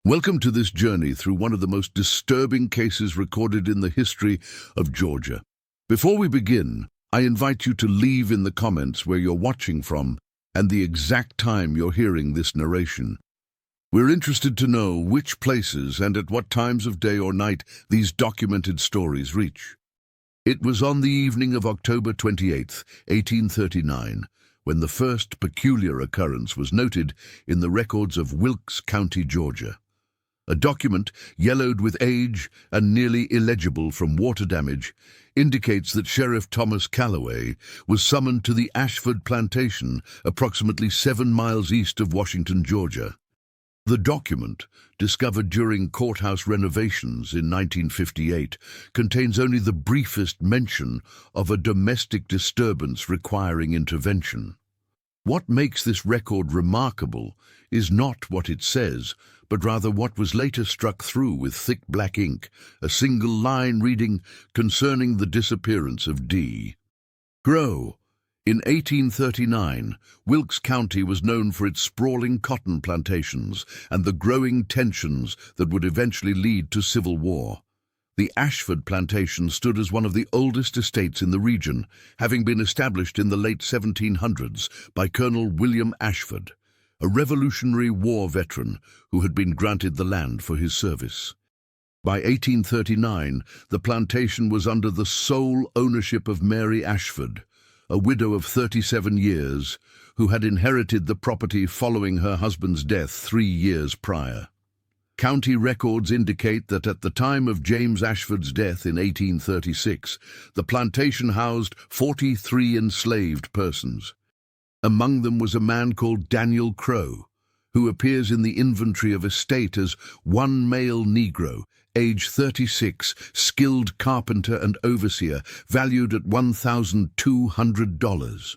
Welcome to this journey through one of the most disturbing cases recorded in the history of Georgia. Before we begin, I invite you to leave in the comments where you're watching from and the exact time you're hearing this narration. We're interested to know which places and at what times of day or night these documented stories reach. It was on the evening of October 28, 1839, when the first peculiar occurrence was noted in the records of Wilkes County, Georgia. A document, yellowed with age and nearly illegible from water damage, indicates that Sheriff Thomas Calloway was summoned to the Ashford plantation, approximately 7 miles east of Washington, Georgia. The document, discovered during courthouse renovations in 1958, contains only the briefest mention of a domestic disturbance requiring intervention. What makes this record remarkable is not what it says, but rather what was later struck through with thick black ink, a single line reading, "Concerning the disappearance of D. Grow." In 1839, Wilkes County was known for its sprawling cotton plantations and the growing tensions that would eventually lead to civil war. The Ashford plantation stood as one of the oldest estates in the region, having been established in the late 1700s by Colonel William Ashford, a Revolutionary War veteran who had been granted the land for his service. By 1839, the plantation was under the sole ownership of Mary Ashford, a widow of 37 years, who had inherited the property following her husband's death 3 years prior. County records indicate that at the time of James Ashford's death in 1836, the plantation housed 43 enslaved persons. Among them was a man called Daniel Crow, who appears in the inventory of estate as one male Negro, age 36, skilled carpenter and overseer, valued at $1,200.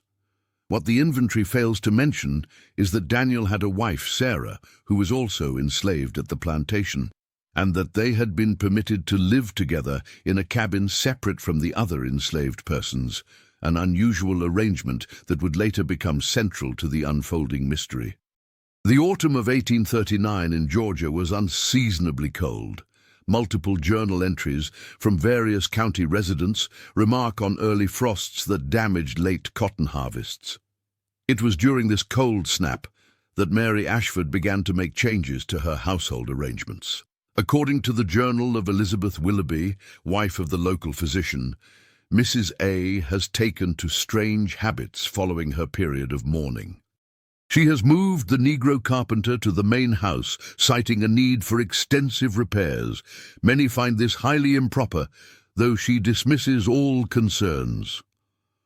What the inventory fails to mention is that Daniel had a wife, Sarah, who was also enslaved at the plantation, and that they had been permitted to live together in a cabin separate from the other enslaved persons, an unusual arrangement that would later become central to the unfolding mystery. The autumn of 1839 in Georgia was unseasonably cold. Multiple journal entries from various county residents remark on early frosts that damaged late cotton harvests. It was during this cold snap that Mary Ashford began to make changes to her household arrangements. According to the Journal of Elizabeth Willoughby, wife of the local physician, Mrs. A has taken to strange habits following her period of mourning. She has moved the Negro carpenter to the main house, citing a need for extensive repairs. Many find this highly improper, though she dismisses all concerns.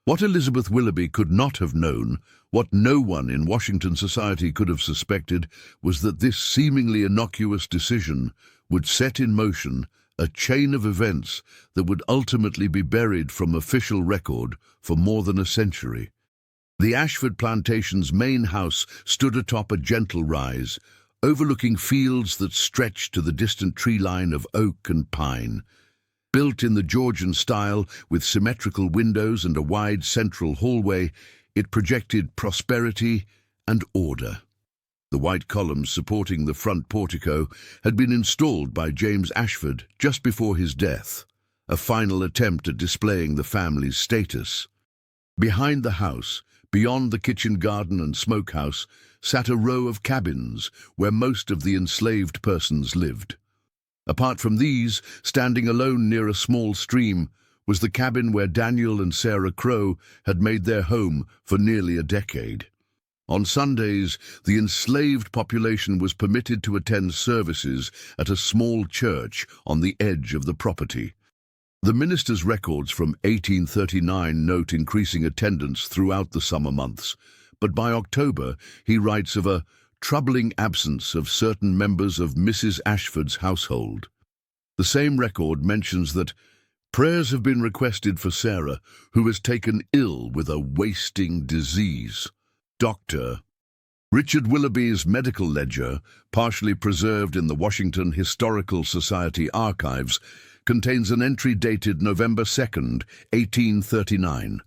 What Elizabeth Willoughby could not have known, what no one in Washington society could have suspected, was that this seemingly innocuous decision would set in motion a chain of events that would ultimately be buried from official record for more than a century. The Ashford plantation's main house stood atop a gentle rise, overlooking fields that stretched to the distant tree line of oak and pine. Built in the Georgian style, with symmetrical windows and a wide central hallway, it projected prosperity and order. The white columns supporting the front portico had been installed by James Ashford just before his death, a final attempt at displaying the family's status. Behind the house, beyond the kitchen garden and smokehouse, sat a row of cabins where most of the enslaved persons lived. Apart from these, standing alone near a small stream, was the cabin where Daniel and Sarah Crow had made their home for nearly a decade. On Sundays, the enslaved population was permitted to attend services at a small church on the edge of the property. The minister's records from 1839 note increasing attendance throughout the summer months, but by October he writes of a troubling absence of certain members of Mrs. Ashford's household. The same record mentions that prayers have been requested for Sarah, who is taken ill with a wasting disease. Dr. Richard Willoughby's medical ledger, partially preserved in the Washington Historical Society archives, contains an entry dated November 2nd, 1839.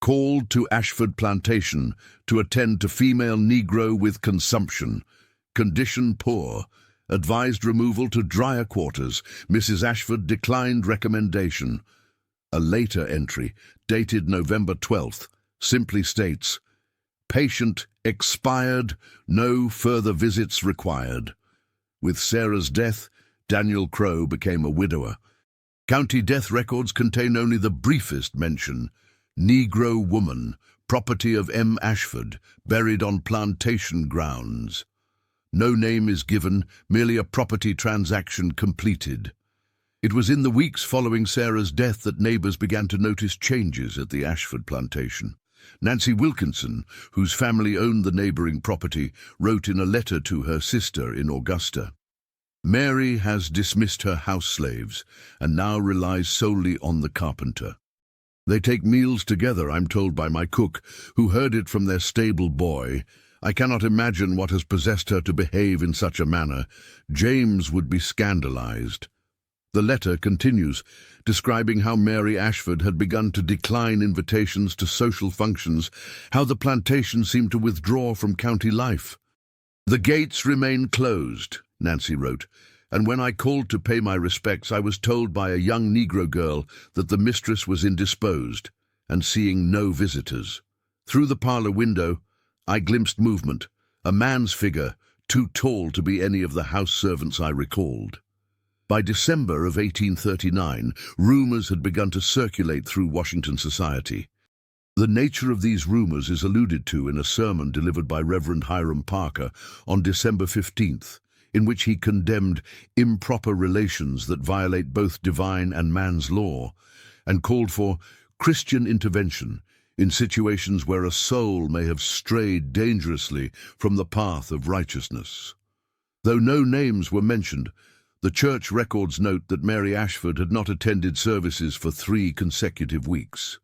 Called to Ashford Plantation to attend to female Negro with consumption. Condition poor. Advised removal to drier quarters. Mrs. Ashford declined recommendation. A later entry, dated November 12th, simply states, "Patient expired, no further visits required." With Sarah's death, Daniel Crowe became a widower. County death records contain only the briefest mention. Negro woman, property of M. Ashford, buried on plantation grounds. No name is given, merely a property transaction completed. It was in the weeks following Sarah's death that neighbors began to notice changes at the Ashford plantation. Nancy Wilkinson, whose family owned the neighboring property, wrote in a letter to her sister in Augusta, "Mary has dismissed her house slaves and now relies solely on the carpenter. They take meals together, I'm told by my cook, who heard it from their stable boy. I cannot imagine what has possessed her to behave in such a manner. James would be scandalized." The letter continues, describing how Mary Ashford had begun to decline invitations to social functions, how the plantation seemed to withdraw from county life. "The gates remain closed," Nancy wrote, "and when I called to pay my respects, I was told by a young Negro girl that the mistress was indisposed, and seeing no visitors. Through the parlor window, I glimpsed movement, a man's figure, too tall to be any of the house servants I recalled." By December of 1839, rumors had begun to circulate through Washington society. The nature of these rumors is alluded to in a sermon delivered by Reverend Hiram Parker on December 15th, in which he condemned improper relations that violate both divine and man's law, and called for Christian intervention in situations where a soul may have strayed dangerously from the path of righteousness. Though no names were mentioned, the church records note that Mary Ashford had not attended services for 3 consecutive weeks.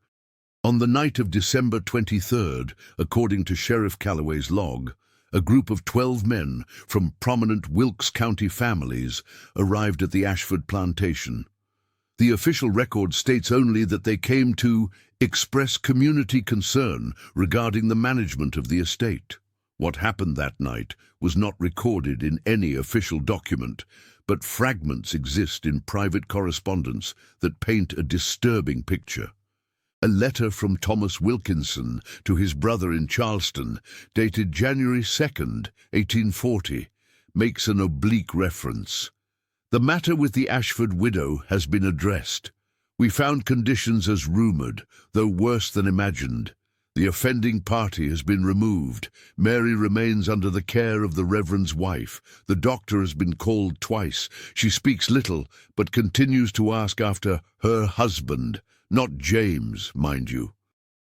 On the night of December 23rd, according to Sheriff Calloway's log, a group of 12 men from prominent Wilkes County families arrived at the Ashford plantation. The official record states only that they came to express community concern regarding the management of the estate. What happened that night was not recorded in any official document, but fragments exist in private correspondence that paint a disturbing picture. A letter from Thomas Wilkinson to his brother in Charleston, dated January 2nd, 1840, makes an oblique reference. "The matter with the Ashford widow has been addressed. We found conditions as rumored, though worse than imagined. The offending party has been removed. Mary remains under the care of the Reverend's wife. The doctor has been called twice. She speaks little, but continues to ask after her husband, not James, mind you.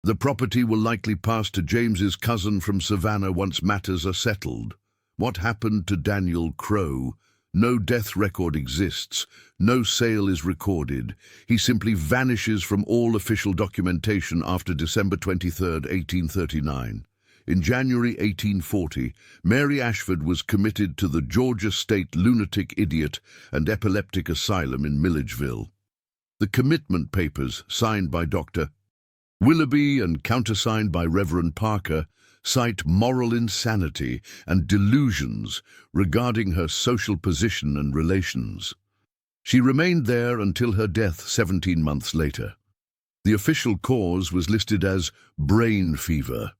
The property will likely pass to James's cousin from Savannah once matters are settled. What happened to Daniel Crowe? No death record exists. No sale is recorded. He simply vanishes from all official documentation after December 23, 1839. In January 1840, Mary Ashford was committed to the Georgia State Lunatic Idiot and Epileptic Asylum in Milledgeville. The commitment papers, signed by Dr. Willoughby and countersigned by Reverend Parker, cite moral insanity and delusions regarding her social position and relations. She remained there until her death 17 months later. The official cause was listed as brain fever,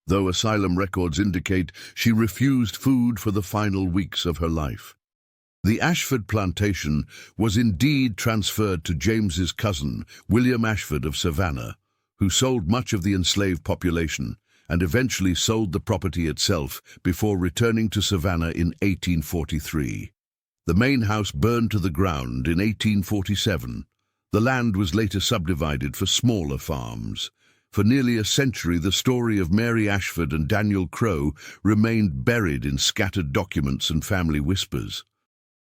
though asylum records indicate she refused food for the final weeks of her life. The Ashford plantation was indeed transferred to James's cousin, William Ashford of Savannah, who sold much of the enslaved population and eventually sold the property itself before returning to Savannah in 1843. The main house burned to the ground in 1847. The land was later subdivided for smaller farms. For nearly a century, the story of Mary Ashford and Daniel Crowe remained buried in scattered documents and family whispers.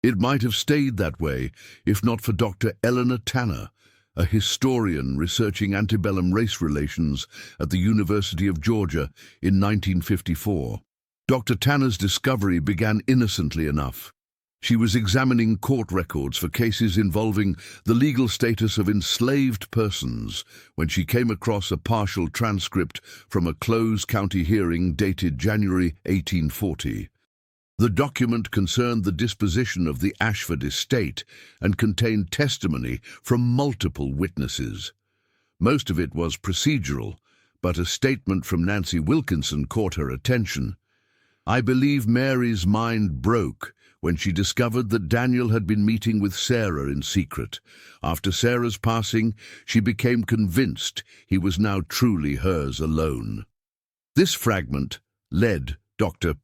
It might have stayed that way if not for Dr. Eleanor Tanner, a historian researching antebellum race relations at the University of Georgia in 1954. Dr. Tanner's discovery began innocently enough. She was examining court records for cases involving the legal status of enslaved persons when she came across a partial transcript from a closed county hearing dated January 1840. The document concerned the disposition of the Ashford estate and contained testimony from multiple witnesses. Most of it was procedural, but a statement from Nancy Wilkinson caught her attention. "I believe Mary's mind broke when she discovered that Daniel had been meeting with Sarah in secret. After Sarah's passing, she became convinced he was now truly hers alone." This fragment led Dr.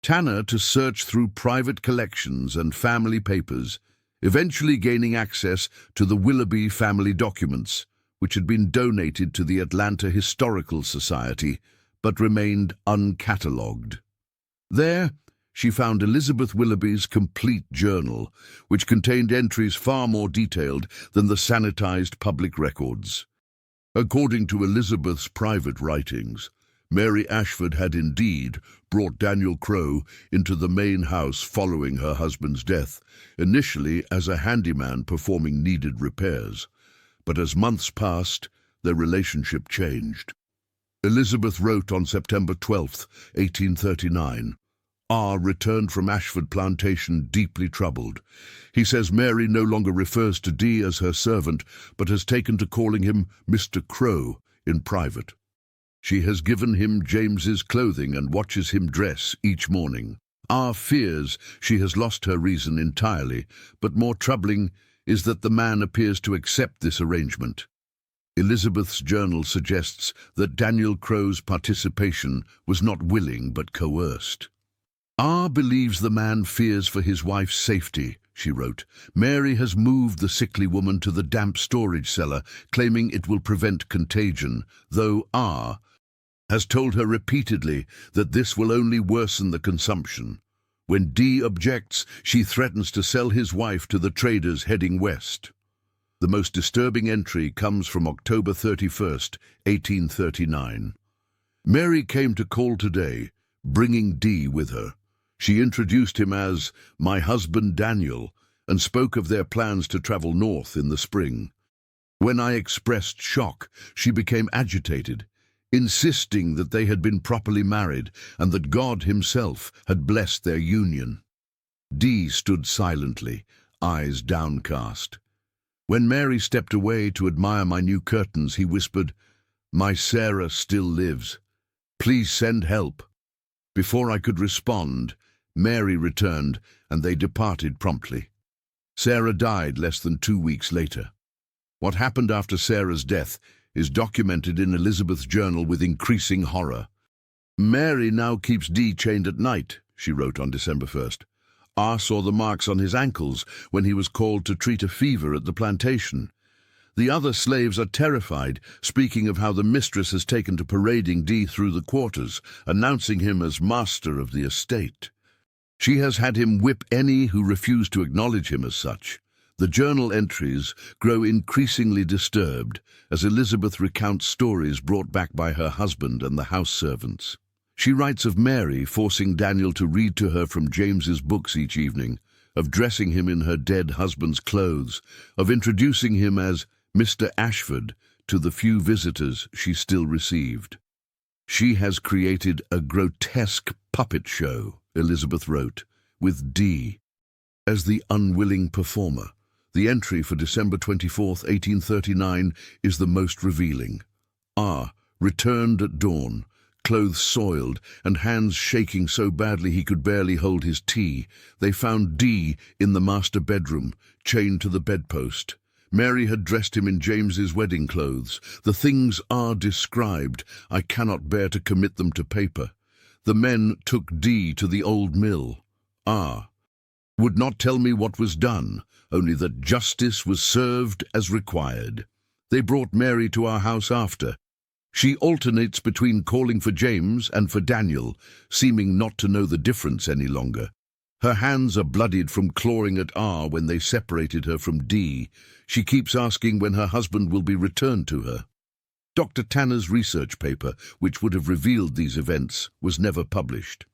Tanner to search through private collections and family papers, eventually gaining access to the Willoughby family documents, which had been donated to the Atlanta Historical Society, but remained uncatalogued. There, she found Elizabeth Willoughby's complete journal, which contained entries far more detailed than the sanitized public records. According to Elizabeth's private writings, Mary Ashford had indeed brought Daniel Crowe into the main house following her husband's death, initially as a handyman performing needed repairs. But as months passed, their relationship changed. Elizabeth wrote on September 12, 1839, "R. returned from Ashford Plantation deeply troubled. He says Mary no longer refers to D as her servant, but has taken to calling him Mr. Crowe in private. She has given him James's clothing and watches him dress each morning. R. fears she has lost her reason entirely, but more troubling is that the man appears to accept this arrangement." Elizabeth's journal suggests that Daniel Crowe's participation was not willing but coerced. "R. believes the man fears for his wife's safety," she wrote. "Mary has moved the sickly woman to the damp storage cellar, claiming it will prevent contagion, though R. has told her repeatedly that this will only worsen the consumption. When D objects, she threatens to sell his wife to the traders heading west." The most disturbing entry comes from October 31, 1839. "Mary came to call today, bringing D with her. She introduced him as my husband Daniel and spoke of their plans to travel north in the spring. When I expressed shock, she became agitated, insisting that they had been properly married and that God himself had blessed their union." D stood silently, eyes downcast. When Mary stepped away to admire my new curtains, he whispered, "My Sarah still lives. Please send help." Before I could respond, Mary returned, and they departed promptly. Sarah died less than 2 weeks later. What happened after Sarah's death is documented in Elizabeth's journal with increasing horror. "Mary now keeps D chained at night," she wrote on December 1st. "R saw the marks on his ankles when he was called to treat a fever at the plantation. The other slaves are terrified, speaking of how the mistress has taken to parading D through the quarters, announcing him as master of the estate. She has had him whip any who refuse to acknowledge him as such." The journal entries grow increasingly disturbed as Elizabeth recounts stories brought back by her husband and the house servants. She writes of Mary forcing Daniel to read to her from James's books each evening, of dressing him in her dead husband's clothes, of introducing him as Mr. Ashford to the few visitors she still received. "She has created a grotesque puppet show," Elizabeth wrote, with D as the unwilling performer. The entry for December 24, 1839 is the most revealing. R returned at dawn, clothes soiled and hands shaking so badly he could barely hold his tea. They found D in the master bedroom, chained to the bedpost. Mary had dressed him in James's wedding clothes. The things R described, I cannot bear to commit them to paper. The men took D to the old mill. R would not tell me what was done, only that justice was served as required. They brought Mary to our house after. She alternates between calling for James and for Daniel, seeming not to know the difference any longer. Her hands are bloodied from clawing at R when they separated her from D. She keeps asking when her husband will be returned to her. Dr. Tanner's research paper, which would have revealed these events, was never published.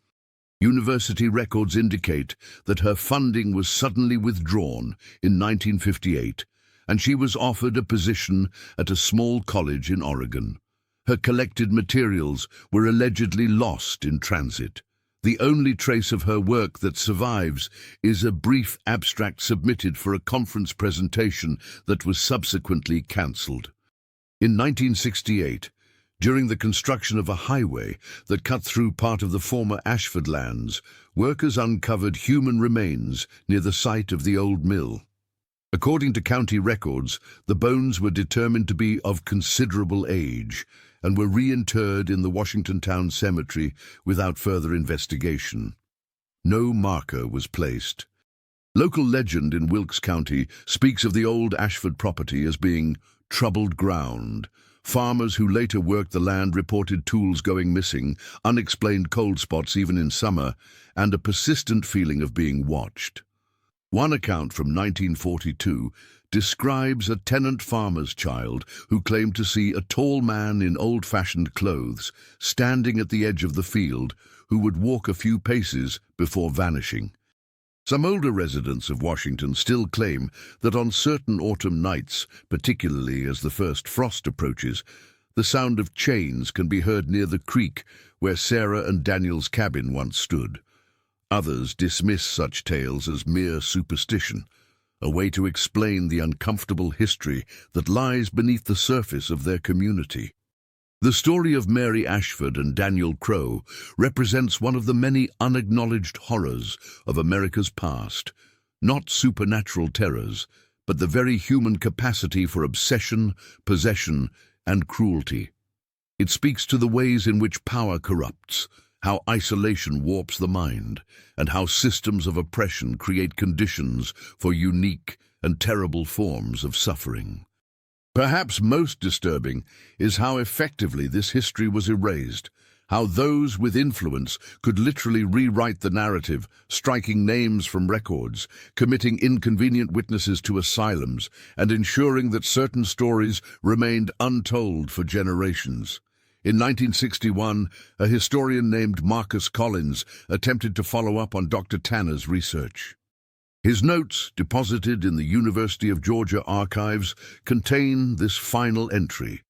University records indicate that her funding was suddenly withdrawn in 1958, and she was offered a position at a small college in Oregon. Her collected materials were allegedly lost in transit. The only trace of her work that survives is a brief abstract submitted for a conference presentation that was subsequently cancelled. In 1968, during the construction of a highway that cut through part of the former Ashford lands, workers uncovered human remains near the site of the old mill. According to county records, the bones were determined to be of considerable age and were reinterred in the Washington Town Cemetery without further investigation. No marker was placed. Local legend in Wilkes County speaks of the old Ashford property as being troubled ground. Farmers who later worked the land reported tools going missing, unexplained cold spots even in summer, and a persistent feeling of being watched. One account from 1942 describes a tenant farmer's child who claimed to see a tall man in old-fashioned clothes standing at the edge of the field who would walk a few paces before vanishing. Some older residents of Washington still claim that on certain autumn nights, particularly as the first frost approaches, the sound of chains can be heard near the creek where Sarah and Daniel's cabin once stood. Others dismiss such tales as mere superstition, a way to explain the uncomfortable history that lies beneath the surface of their community. The story of Mary Ashford and Daniel Crowe represents one of the many unacknowledged horrors of America's past, not supernatural terrors, but the very human capacity for obsession, possession, and cruelty. It speaks to the ways in which power corrupts, how isolation warps the mind, and how systems of oppression create conditions for unique and terrible forms of suffering. Perhaps most disturbing is how effectively this history was erased, how those with influence could literally rewrite the narrative, striking names from records, committing inconvenient witnesses to asylums, and ensuring that certain stories remained untold for generations. In 1961, a historian named Marcus Collins attempted to follow up on Dr. Tanner's research. His notes, deposited in the University of Georgia archives, contain this final entry.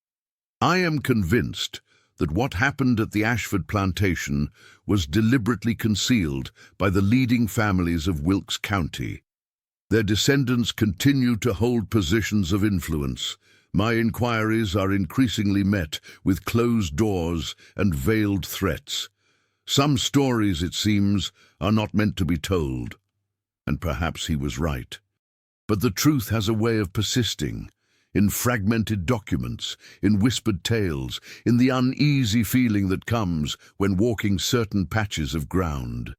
I am convinced that what happened at the Ashford plantation was deliberately concealed by the leading families of Wilkes County. Their descendants continue to hold positions of influence. My inquiries are increasingly met with closed doors and veiled threats. Some stories, it seems, are not meant to be told. And perhaps he was right. But the truth has a way of persisting, in fragmented documents, in whispered tales, in the uneasy feeling that comes when walking certain patches of ground.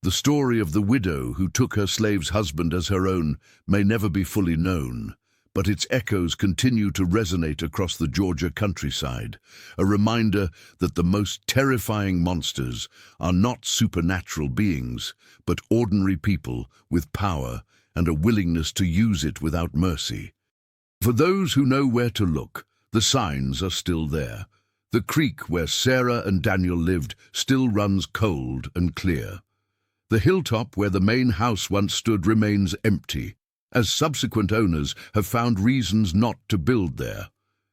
The story of the widow who took her slave's husband as her own may never be fully known, but its echoes continue to resonate across the Georgia countryside, a reminder that the most terrifying monsters are not supernatural beings, but ordinary people with power and a willingness to use it without mercy. For those who know where to look, the signs are still there. The creek where Sarah and Daniel lived still runs cold and clear. The hilltop where the main house once stood remains empty, as subsequent owners have found reasons not to build there.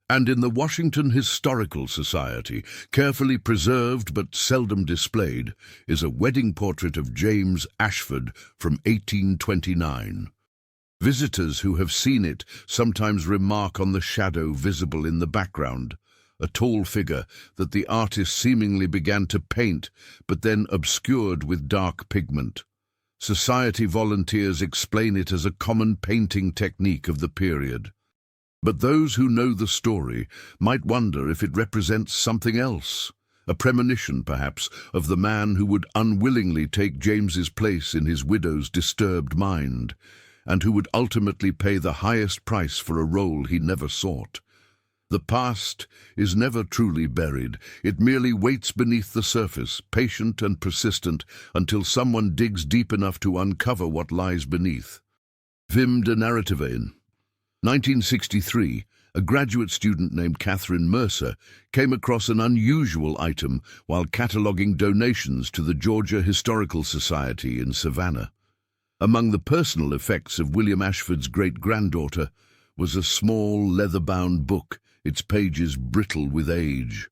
And in the Washington Historical Society, carefully preserved but seldom displayed, is a wedding portrait of James Ashford from 1829. Visitors who have seen it sometimes remark on the shadow visible in the background, a tall figure that the artist seemingly began to paint but then obscured with dark pigment. Society volunteers explain it as a common painting technique of the period. But those who know the story might wonder if it represents something else, a premonition, perhaps, of the man who would unwillingly take James's place in his widow's disturbed mind, and who would ultimately pay the highest price for a role he never sought. The past is never truly buried. It merely waits beneath the surface, patient and persistent, until someone digs deep enough to uncover what lies beneath. Vim de narrativa in 1963, a graduate student named Catherine Mercer came across an unusual item while cataloging donations to the Georgia Historical Society in Savannah. Among the personal effects of William Ashford's great-granddaughter was a small, leather-bound book, its pages brittle with age.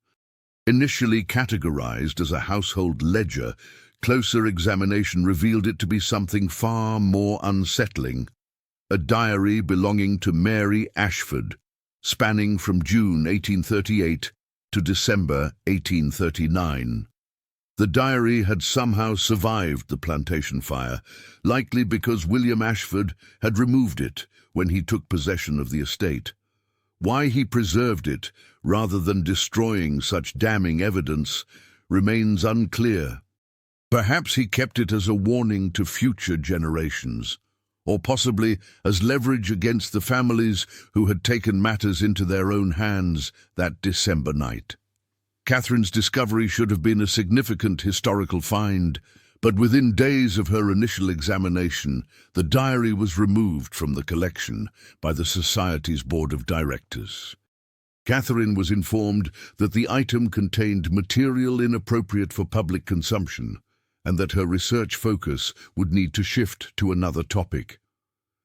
Initially categorized as a household ledger, closer examination revealed it to be something far more unsettling. A diary belonging to Mary Ashford, spanning from June 1838 to December 1839. The diary had somehow survived the plantation fire, likely because William Ashford had removed it when he took possession of the estate. Why he preserved it, rather than destroying such damning evidence, remains unclear. Perhaps he kept it as a warning to future generations, or possibly as leverage against the families who had taken matters into their own hands that December night. Catherine's discovery should have been a significant historical find, but within days of her initial examination, the diary was removed from the collection by the Society's Board of Directors. Catherine was informed that the item contained material inappropriate for public consumption, and that her research focus would need to shift to another topic.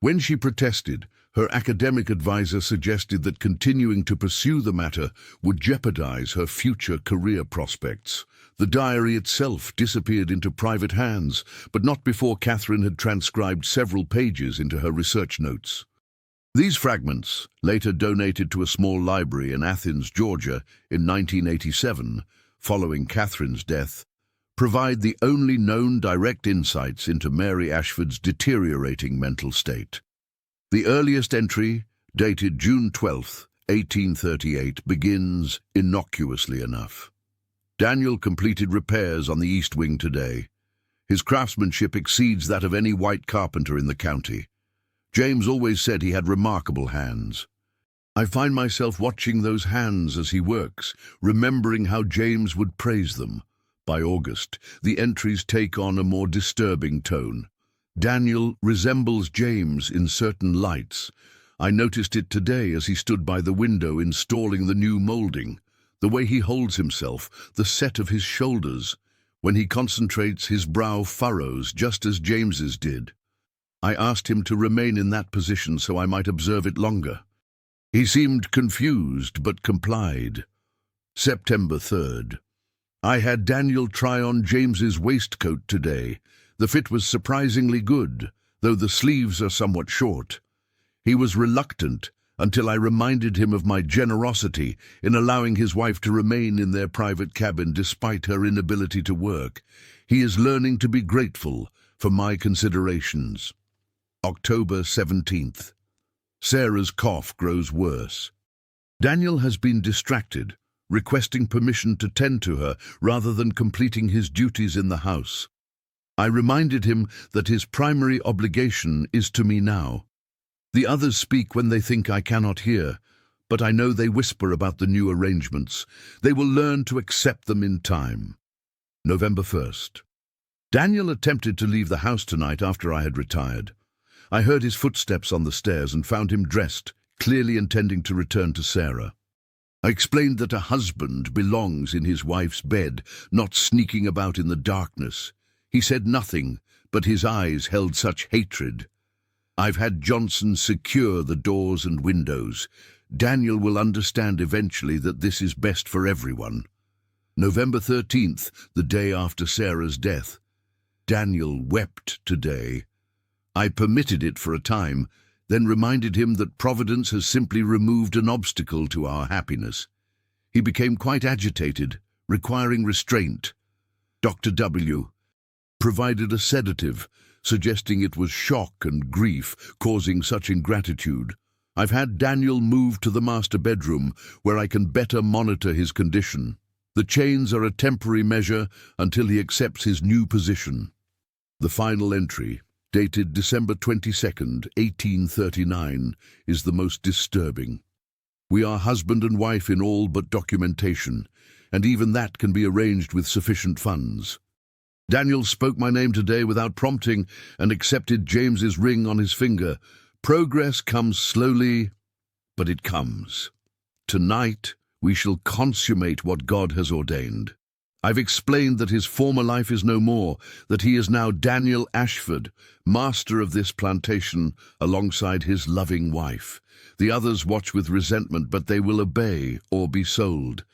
When she protested, her academic advisor suggested that continuing to pursue the matter would jeopardize her future career prospects. The diary itself disappeared into private hands, but not before Catherine had transcribed several pages into her research notes. These fragments, later donated to a small library in Athens, Georgia, in 1987, following Catherine's death, provide the only known direct insights into Mary Ashford's deteriorating mental state. The earliest entry, dated June 12, 1838, begins innocuously enough. Daniel completed repairs on the east wing today. His craftsmanship exceeds that of any white carpenter in the county. James always said he had remarkable hands. I find myself watching those hands as he works, remembering how James would praise them. By August, the entries take on a more disturbing tone. Daniel resembles James in certain lights. I noticed it today as he stood by the window installing the new molding. The way he holds himself, the set of his shoulders. When he concentrates, his brow furrows just as James's did. I asked him to remain in that position so I might observe it longer. He seemed confused but complied. September 3rd. I had Daniel try on James's waistcoat today. The fit was surprisingly good, though the sleeves are somewhat short. He was reluctant until I reminded him of my generosity in allowing his wife to remain in their private cabin despite her inability to work. He is learning to be grateful for my considerations. October 17th. Sarah's cough grows worse. Daniel has been distracted, requesting permission to tend to her rather than completing his duties in the house. I reminded him that his primary obligation is to me now. The others speak when they think I cannot hear, but I know they whisper about the new arrangements. They will learn to accept them in time. November 1st. Daniel attempted to leave the house tonight after I had retired. I heard his footsteps on the stairs and found him dressed, clearly intending to return to Sarah. I explained that a husband belongs in his wife's bed, not sneaking about in the darkness. He said nothing, but his eyes held such hatred. I've had Johnson secure the doors and windows. Daniel will understand eventually that this is best for everyone. November 13th, the day after Sarah's death. Daniel wept today. I permitted it for a time, then reminded him that Providence has simply removed an obstacle to our happiness. He became quite agitated, requiring restraint. Dr. W. provided a sedative, suggesting it was shock and grief causing such ingratitude. I've had Daniel move to the master bedroom, where I can better monitor his condition. The chains are a temporary measure until he accepts his new position. The final entry, dated December 22nd, 1839, is the most disturbing. We are husband and wife in all but documentation, and even that can be arranged with sufficient funds. Daniel spoke my name today without prompting and accepted James's ring on his finger. Progress comes slowly, but it comes. Tonight, we shall consummate what God has ordained. I've explained that his former life is no more, that he is now Daniel Ashford, master of this plantation, alongside his loving wife. The others watch with resentment, but they will obey or be sold.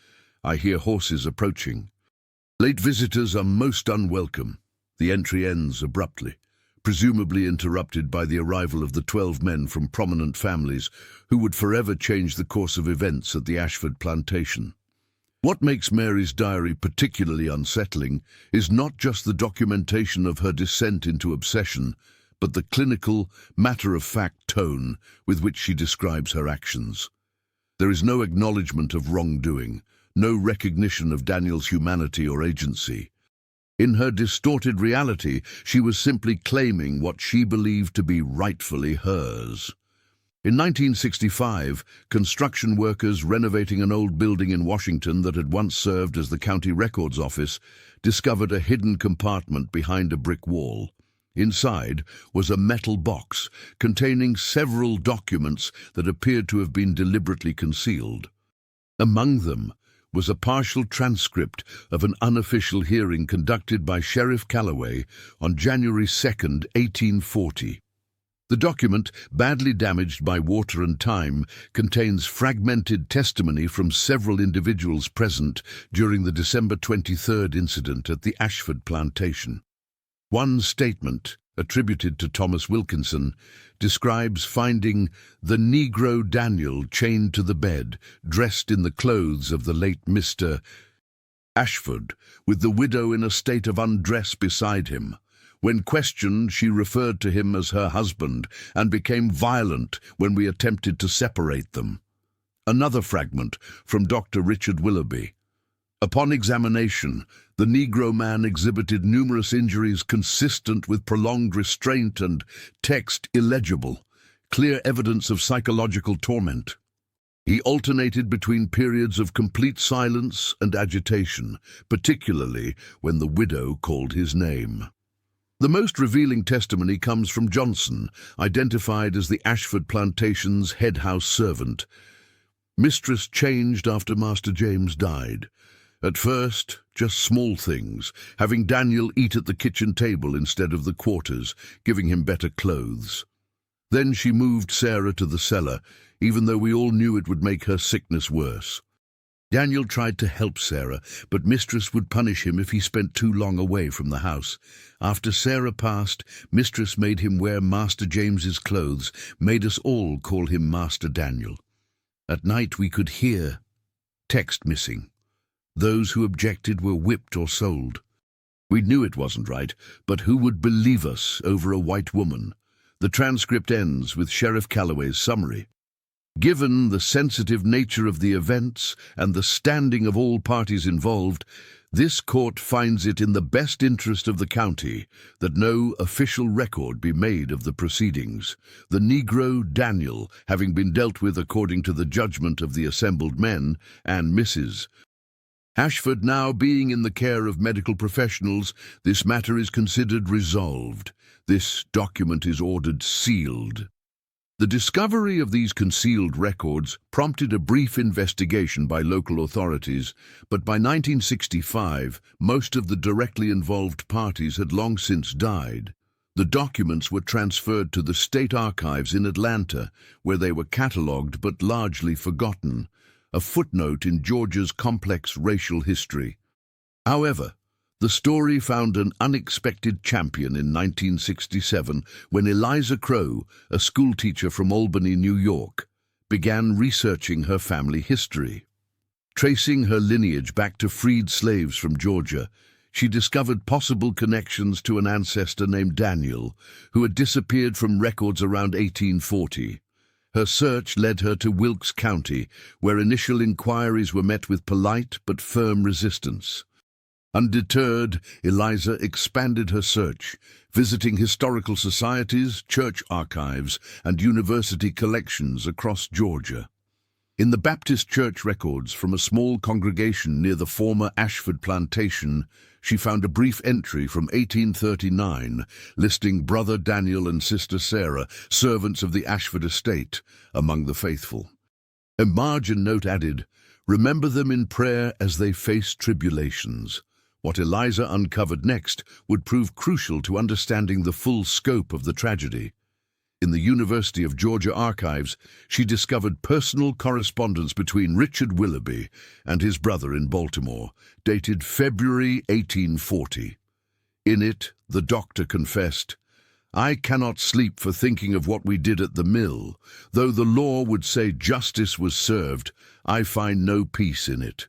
I hear horses approaching. Late visitors are most unwelcome. The entry ends abruptly, presumably interrupted by the arrival of the 12 men from prominent families who would forever change the course of events at the Ashford plantation. What makes Mary's diary particularly unsettling is not just the documentation of her descent into obsession, but the clinical, matter-of-fact tone with which she describes her actions. There is no acknowledgement of wrongdoing, no recognition of Daniel's humanity or agency. In her distorted reality, she was simply claiming what she believed to be rightfully hers. In 1965, construction workers renovating an old building in Washington that had once served as the county records office discovered a hidden compartment behind a brick wall. Inside was a metal box containing several documents that appeared to have been deliberately concealed. Among them was a partial transcript of an unofficial hearing conducted by Sheriff Calloway on January 2, 1840. The document, badly damaged by water and time, contains fragmented testimony from several individuals present during the December 23rd incident at the Ashford plantation. One statement, attributed to Thomas Wilkinson, describes finding the Negro Daniel chained to the bed, dressed in the clothes of the late Mr. Ashford, with the widow in a state of undress beside him. When questioned, she referred to him as her husband and became violent when we attempted to separate them. Another fragment from Dr. Richard Willoughby. Upon examination, the Negro man exhibited numerous injuries consistent with prolonged restraint and text illegible, clear evidence of psychological torment. He alternated between periods of complete silence and agitation, particularly when the widow called his name. The most revealing testimony comes from Johnson, identified as the Ashford plantation's head house servant. Mistress changed after Master James died. At first, just small things, having Daniel eat at the kitchen table instead of the quarters, giving him better clothes. Then she moved Sarah to the cellar, even though we all knew it would make her sickness worse. Daniel tried to help Sarah, but Mistress would punish him if he spent too long away from the house. After Sarah passed, Mistress made him wear Master James's clothes, made us all call him Master Daniel. At night we could hear text missing. Those who objected were whipped or sold. We knew it wasn't right, but who would believe us over a white woman? The transcript ends with Sheriff Calloway's summary. Given the sensitive nature of the events and the standing of all parties involved, this court finds it in the best interest of the county that no official record be made of the proceedings, the Negro Daniel having been dealt with according to the judgment of the assembled men and Mrs. Ashford now being in the care of medical professionals. This matter is considered resolved. This document is ordered sealed. The discovery of these concealed records prompted a brief investigation by local authorities, but by 1965, most of the directly involved parties had long since died. The documents were transferred to the State Archives in Atlanta, where they were catalogued but largely forgotten, a footnote in Georgia's complex racial history. However, the story found an unexpected champion in 1967 when Eliza Crow, a schoolteacher from Albany, New York, began researching her family history. Tracing her lineage back to freed slaves from Georgia, she discovered possible connections to an ancestor named Daniel, who had disappeared from records around 1840. Her search led her to Wilkes County, where initial inquiries were met with polite but firm resistance. Undeterred, Eliza expanded her search, visiting historical societies, church archives, and university collections across Georgia. In the Baptist church records from a small congregation near the former Ashford plantation, she found a brief entry from 1839 listing Brother Daniel and Sister Sarah, servants of the Ashford estate, among the faithful. A margin note added, "Remember them in prayer as they face tribulations." What Eliza uncovered next would prove crucial to understanding the full scope of the tragedy. In the University of Georgia archives, she discovered personal correspondence between Richard Willoughby and his brother in Baltimore, dated February 1840. In it, the doctor confessed, "I cannot sleep for thinking of what we did at the mill. Though the law would say justice was served, I find no peace in it."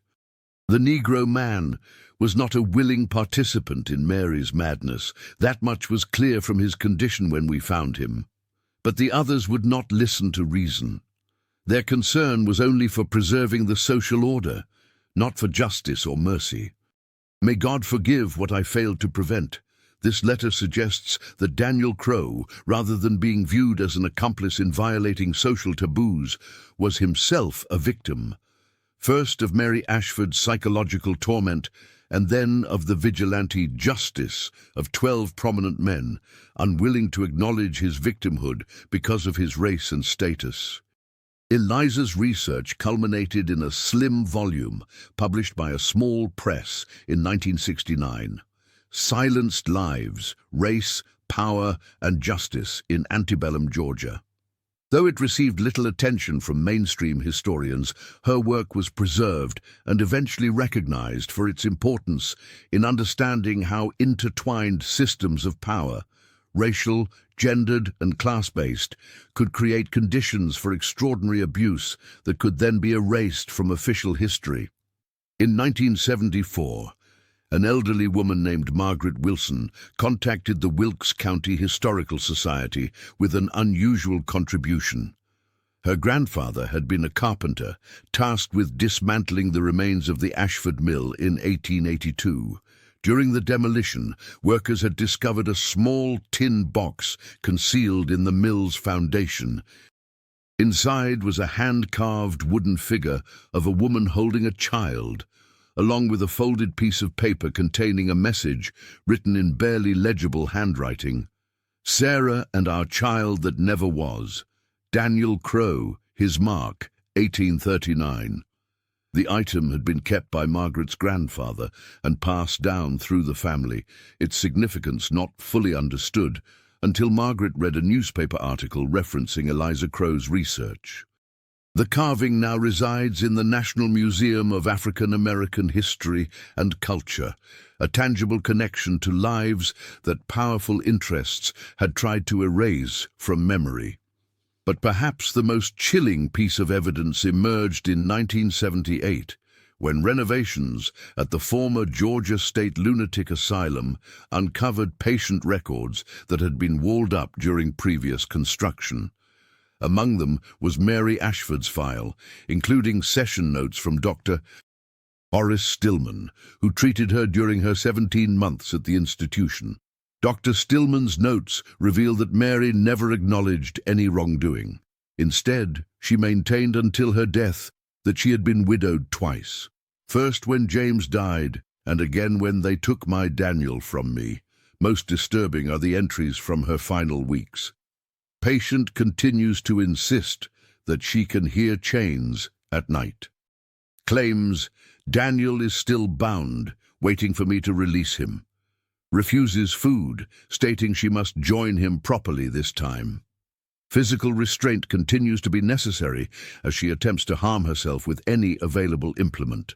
The Negro man was not a willing participant in Mary's madness. That much was clear from his condition when we found him. But the others would not listen to reason. Their concern was only for preserving the social order, not for justice or mercy. May God forgive what I failed to prevent. This letter suggests that Daniel Crowe, rather than being viewed as an accomplice in violating social taboos, was himself a victim, first of Mary Ashford's psychological torment, and then of the vigilante justice of 12 prominent men, unwilling to acknowledge his victimhood because of his race and status. Eliza's research culminated in a slim volume published by a small press in 1969. Silenced Lives, Race, Power, and Justice in Antebellum, Georgia. Though it received little attention from mainstream historians, her work was preserved and eventually recognized for its importance in understanding how intertwined systems of power, racial, gendered, and class-based, could create conditions for extraordinary abuse that could then be erased from official history. In 1974, an elderly woman named Margaret Wilson contacted the Wilkes County Historical Society with an unusual contribution. Her grandfather had been a carpenter, tasked with dismantling the remains of the Ashford Mill in 1882. During the demolition, workers had discovered a small tin box concealed in the mill's foundation. Inside was a hand-carved wooden figure of a woman holding a child, along with a folded piece of paper containing a message written in barely legible handwriting. "Sarah and our child that never was. Daniel Crowe, his mark, 1839. The item had been kept by Margaret's grandfather and passed down through the family, its significance not fully understood until Margaret read a newspaper article referencing Eliza Crowe's research. The carving now resides in the National Museum of African American History and Culture, a tangible connection to lives that powerful interests had tried to erase from memory. But perhaps the most chilling piece of evidence emerged in 1978, when renovations at the former Georgia State Lunatic Asylum uncovered patient records that had been walled up during previous construction. Among them was Mary Ashford's file, including session notes from Dr. Horace Stillman, who treated her during her 17 months at the institution. Dr. Stillman's notes reveal that Mary never acknowledged any wrongdoing. Instead, she maintained until her death that she had been widowed twice. First when James died, and again when they took my Daniel from me. Most disturbing are the entries from her final weeks. Patient continues to insist that she can hear chains at night. Claims Daniel is still bound, waiting for me to release him. Refuses food, stating she must join him properly this time. Physical restraint continues to be necessary as she attempts to harm herself with any available implement.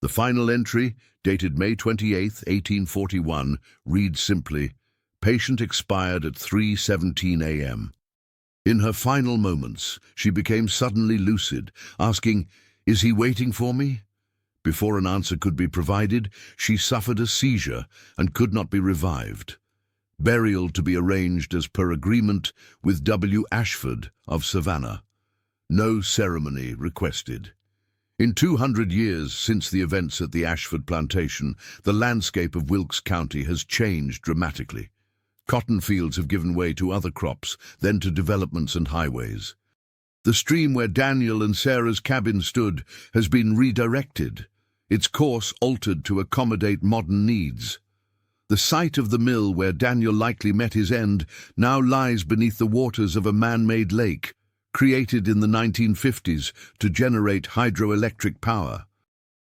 The final entry, dated May 28, 1841, reads simply, "Patient expired at 3:17 a.m. In her final moments, she became suddenly lucid, asking, "Is he waiting for me?" Before an answer could be provided, she suffered a seizure and could not be revived. Burial to be arranged as per agreement with W. Ashford of Savannah. No ceremony requested. In 200 years since the events at the Ashford plantation, the landscape of Wilkes County has changed dramatically. Cotton fields have given way to other crops, then to developments and highways. The stream where Daniel and Sarah's cabin stood has been redirected, its course altered to accommodate modern needs. The site of the mill where Daniel likely met his end now lies beneath the waters of a man-made lake, created in the 1950s to generate hydroelectric power.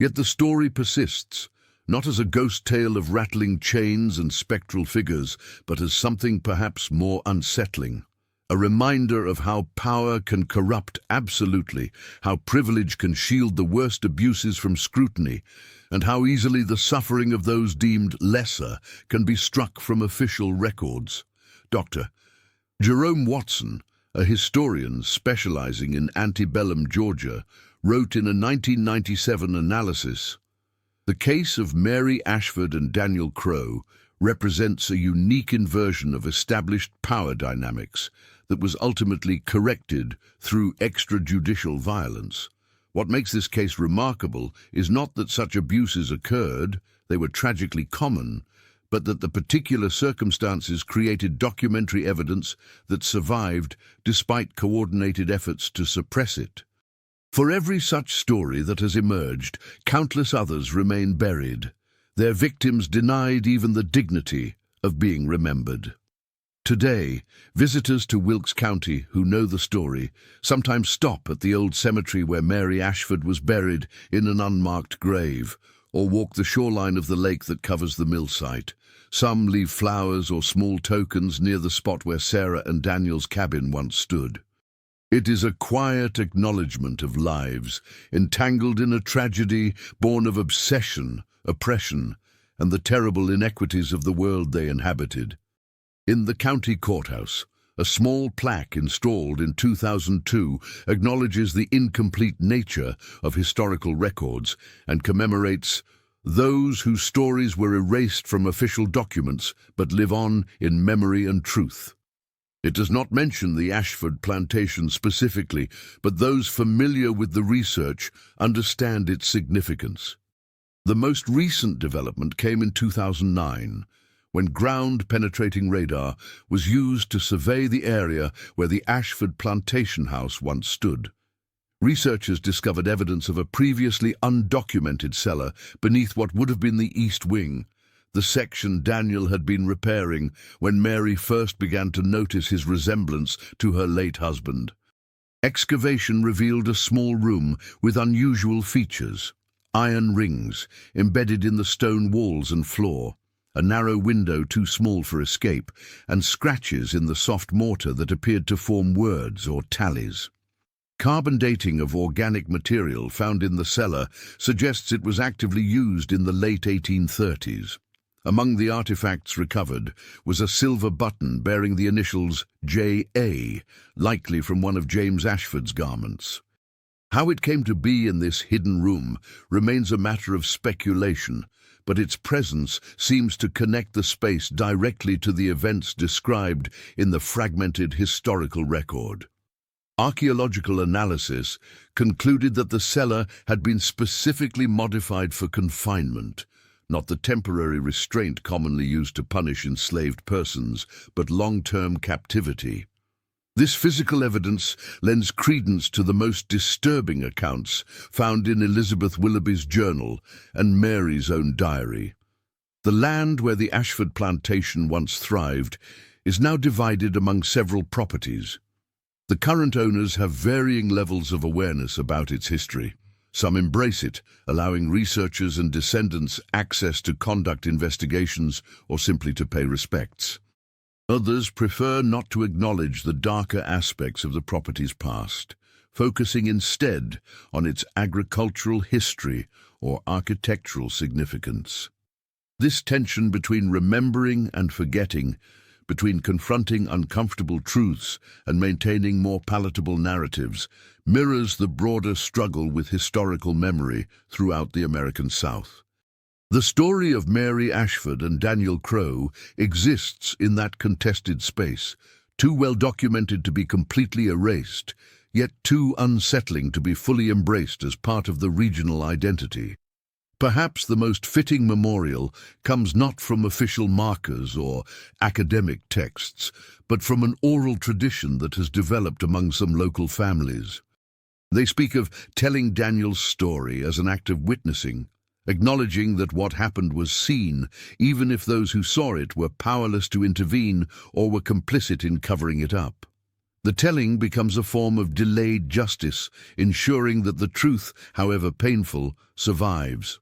Yet the story persists, not as a ghost tale of rattling chains and spectral figures, but as something perhaps more unsettling, a reminder of how power can corrupt absolutely, how privilege can shield the worst abuses from scrutiny, and how easily the suffering of those deemed lesser can be struck from official records. Dr. Jerome Watson, a historian specializing in antebellum Georgia, wrote in a 1997 analysis, "The case of Mary Ashford and Daniel Crowe represents a unique inversion of established power dynamics that was ultimately corrected through extrajudicial violence. What makes this case remarkable is not that such abuses occurred, they were tragically common, but that the particular circumstances created documentary evidence that survived despite coordinated efforts to suppress it. For every such story that has emerged, countless others remain buried, their victims denied even the dignity of being remembered." Today, visitors to Wilkes County who know the story sometimes stop at the old cemetery where Mary Ashford was buried in an unmarked grave, or walk the shoreline of the lake that covers the mill site. Some leave flowers or small tokens near the spot where Sarah and Daniel's cabin once stood. It is a quiet acknowledgement of lives entangled in a tragedy born of obsession, oppression, and the terrible inequities of the world they inhabited. In the county courthouse, a small plaque installed in 2002 acknowledges the incomplete nature of historical records and commemorates those whose stories were erased from official documents but live on in memory and truth. It does not mention the Ashford plantation specifically, but those familiar with the research understand its significance. The most recent development came in 2009, when ground-penetrating radar was used to survey the area where the Ashford plantation house once stood. Researchers discovered evidence of a previously undocumented cellar beneath what would have been the east wing, the section Daniel had been repairing when Mary first began to notice his resemblance to her late husband. Excavation revealed a small room with unusual features: iron rings embedded in the stone walls and floor, a narrow window too small for escape, and scratches in the soft mortar that appeared to form words or tallies. Carbon dating of organic material found in the cellar suggests it was actively used in the late 1830s. Among the artifacts recovered was a silver button bearing the initials J.A., likely from one of James Ashford's garments. How it came to be in this hidden room remains a matter of speculation, but its presence seems to connect the space directly to the events described in the fragmented historical record. Archaeological analysis concluded that the cellar had been specifically modified for confinement, not the temporary restraint commonly used to punish enslaved persons, but long-term captivity. This physical evidence lends credence to the most disturbing accounts found in Elizabeth Willoughby's journal and Mary's own diary. The land where the Ashford plantation once thrived is now divided among several properties. The current owners have varying levels of awareness about its history. Some embrace it, allowing researchers and descendants access to conduct investigations or simply to pay respects. Others prefer not to acknowledge the darker aspects of the property's past, focusing instead on its agricultural history or architectural significance. This tension between remembering and forgetting, between confronting uncomfortable truths and maintaining more palatable narratives, mirrors the broader struggle with historical memory throughout the American South. The story of Mary Ashford and Daniel Crowe exists in that contested space, too well documented to be completely erased, yet too unsettling to be fully embraced as part of the regional identity. Perhaps the most fitting memorial comes not from official markers or academic texts, but from an oral tradition that has developed among some local families. They speak of telling Daniel's story as an act of witnessing, acknowledging that what happened was seen, even if those who saw it were powerless to intervene or were complicit in covering it up. The telling becomes a form of delayed justice, ensuring that the truth, however painful, survives.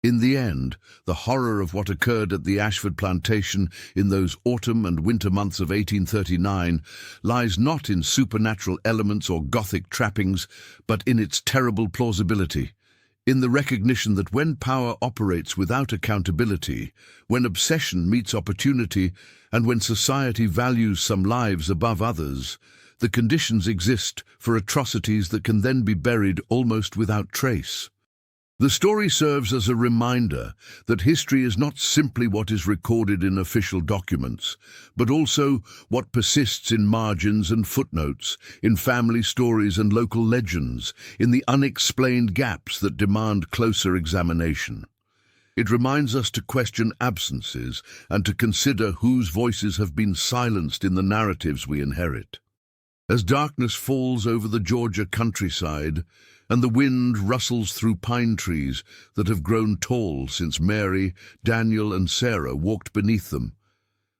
In the end, the horror of what occurred at the Ashford plantation in those autumn and winter months of 1839 lies not in supernatural elements or Gothic trappings, but in its terrible plausibility, in the recognition that when power operates without accountability, when obsession meets opportunity, and when society values some lives above others, the conditions exist for atrocities that can then be buried almost without trace. The story serves as a reminder that history is not simply what is recorded in official documents, but also what persists in margins and footnotes, in family stories and local legends, in the unexplained gaps that demand closer examination. It reminds us to question absences and to consider whose voices have been silenced in the narratives we inherit. As darkness falls over the Georgia countryside, and the wind rustles through pine trees that have grown tall since Mary, Daniel, and Sarah walked beneath them,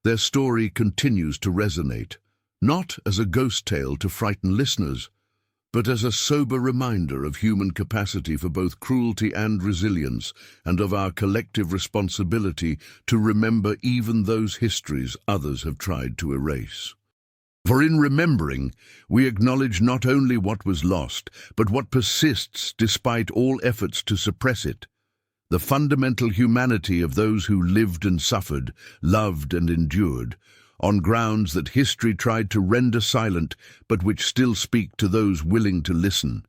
their story continues to resonate, not as a ghost tale to frighten listeners, but as a sober reminder of human capacity for both cruelty and resilience, and of our collective responsibility to remember even those histories others have tried to erase. For in remembering, we acknowledge not only what was lost, but what persists despite all efforts to suppress it. The fundamental humanity of those who lived and suffered, loved and endured, on grounds that history tried to render silent, but which still speak to those willing to listen.